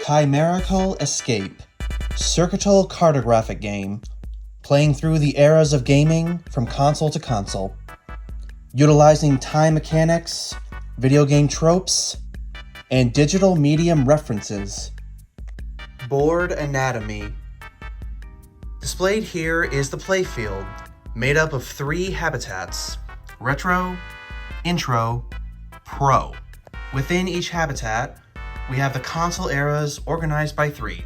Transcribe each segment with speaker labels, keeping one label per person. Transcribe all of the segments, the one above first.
Speaker 1: Chimerical Escape, circuital cartographic game, playing through the eras of gaming from console to console, utilizing time mechanics, video game tropes, and digital medium references. Board anatomy. Displayed here is the playfield, made up of 3 habitats: Retro, Intro, Pro. Within each habitat, we have the console eras organized by 3: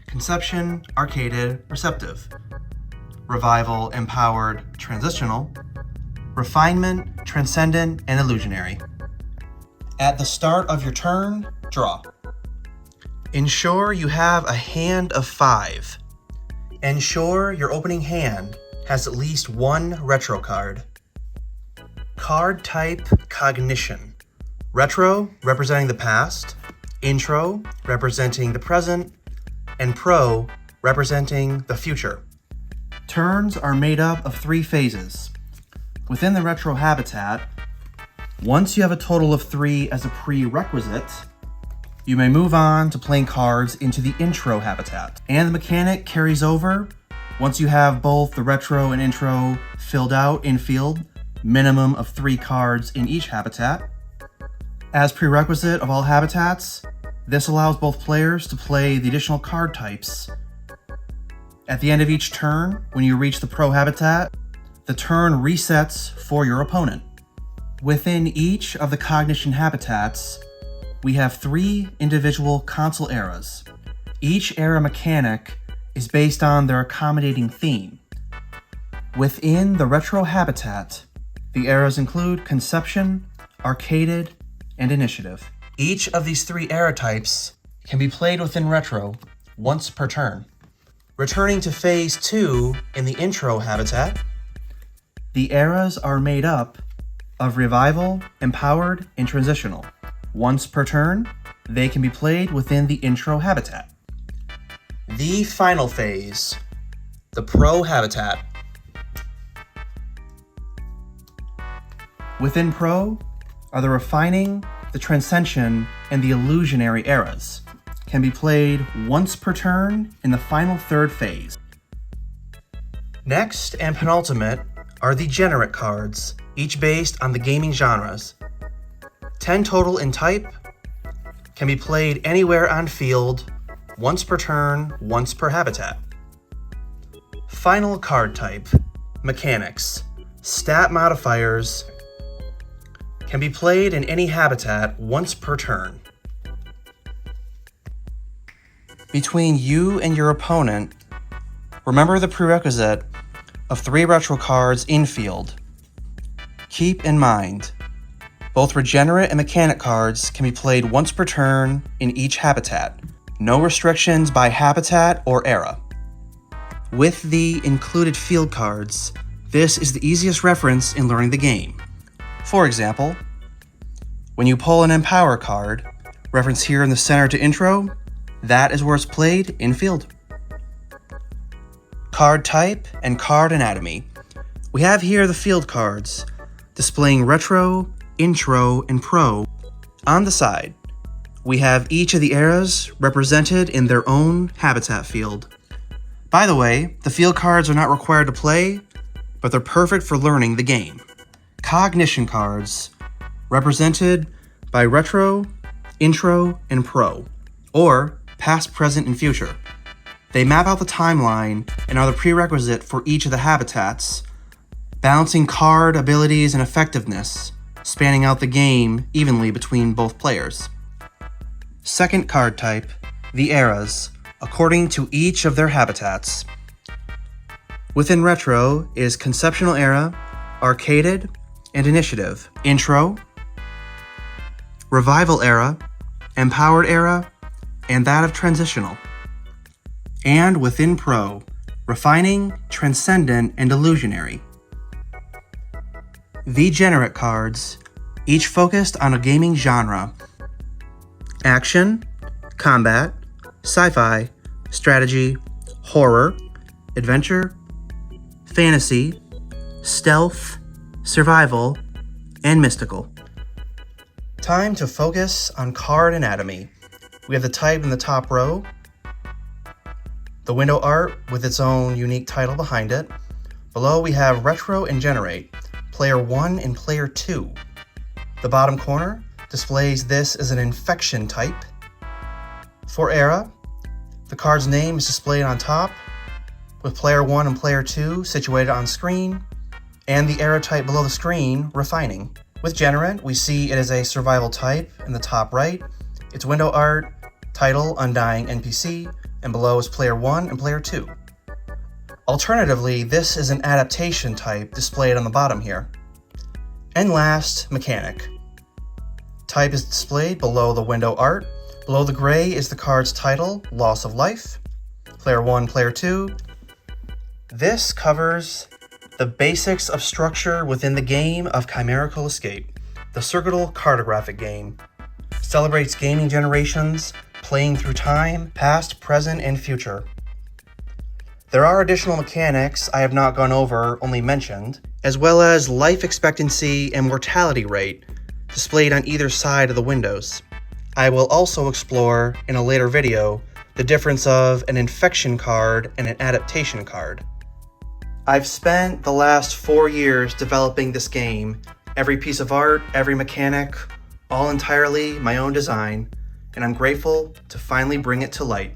Speaker 1: Conception, Arcaded, Receptive; Revival, Empowered, Transitional; Refinement, Transcendent, and Illusionary. At the start of your turn, draw. Ensure you have a hand of 5. Ensure your opening hand has at least 1 retro card. Card type Cognition. Retro, representing the past; Intro, representing the present; and Pro, representing the future. Turns are made up of 3 phases. Within the retro habitat, once you have a total of 3 as a prerequisite, you may move on to playing cards into the intro habitat. And the mechanic carries over once you have both the retro and intro filled out in field, minimum of 3 cards in each habitat. As prerequisite of all habitats, this allows both players to play the additional card types. At the end of each turn, when you reach the pro habitat, the turn resets for your opponent. Within each of the Cognition habitats, we have 3 individual console eras. Each era mechanic is based on their accommodating theme. Within the retro habitat, the eras include Conception, Arcaded, and Initiative. Each of these 3 era types can be played within retro once per turn. Returning to phase 2 in the intro habitat, the eras are made up of Revival, Empowered, and Transitional. Once per turn, they can be played within the intro habitat. The final phase, the Pro habitat. Within Pro are the Refining, the Transcension, and the Illusionary eras. Can be played once per turn in the final 3rd phase. Next and penultimate are the Generate cards, each based on the gaming genres. 10 total in type, can be played anywhere on field, once per turn, once per habitat. Final card type, mechanics, stat modifiers, can be played in any habitat once per turn. Between you and your opponent, remember the prerequisite of 3 retro cards in field. Keep in mind, both regenerate and mechanic cards can be played once per turn in each habitat. No restrictions by habitat or era. With the included field cards, this is the easiest reference in learning the game. For example, when you pull an Empower card, reference here in the center to intro, that is where it's played in field. Card type and card anatomy. We have here the field cards, displaying retro, intro, and pro. On the side, we have each of the eras represented in their own habitat field. By the way, the field cards are not required to play, but they're perfect for learning the game. Cognition cards, represented by retro, intro, and pro, or past, present, and future. They map out the timeline and are the prerequisite for each of the habitats, balancing card abilities and effectiveness, spanning out the game evenly between both players. Second card type, the eras, according to each of their habitats. Within retro is Conceptional era, Arcaded, and Initiative. Intro, Revival era, Empowered era, and that of Transitional. And within Pro, Refining, Transcendent, and Illusionary. The Generate cards, each focused on a gaming genre: action, combat, sci-fi, strategy, horror, adventure, fantasy, stealth, survival, and mystical. Time to focus on card anatomy. We have the type in the top row, the window art with its own unique title behind it. Below we have Retro and Generate, Player 1 and Player 2. The bottom corner displays this as an infection type. For Era, the card's name is displayed on top, with Player 1 and Player 2 situated on screen, and the Era type below the screen, Refining. With Generate, we see it is a survival type in the top right, its window art, title Undying NPC, and below is Player 1 and Player 2. Alternatively, this is an adaptation type displayed on the bottom here. And last, Mechanic. Type is displayed below the window art. Below the gray is the card's title, Loss of Life. Player 1, Player 2. This covers the basics of structure within the game of Chimerical Escape, the Circuital Cartographic game. Celebrates gaming generations, playing through time, past, present, and future. There are additional mechanics I have not gone over, only mentioned, as well as life expectancy and mortality rate, displayed on either side of the windows. I will also explore, in a later video, the difference of an infection card and an adaptation card. I've spent the last 4 years developing this game, every piece of art, every mechanic, all entirely my own design, and I'm grateful to finally bring it to light.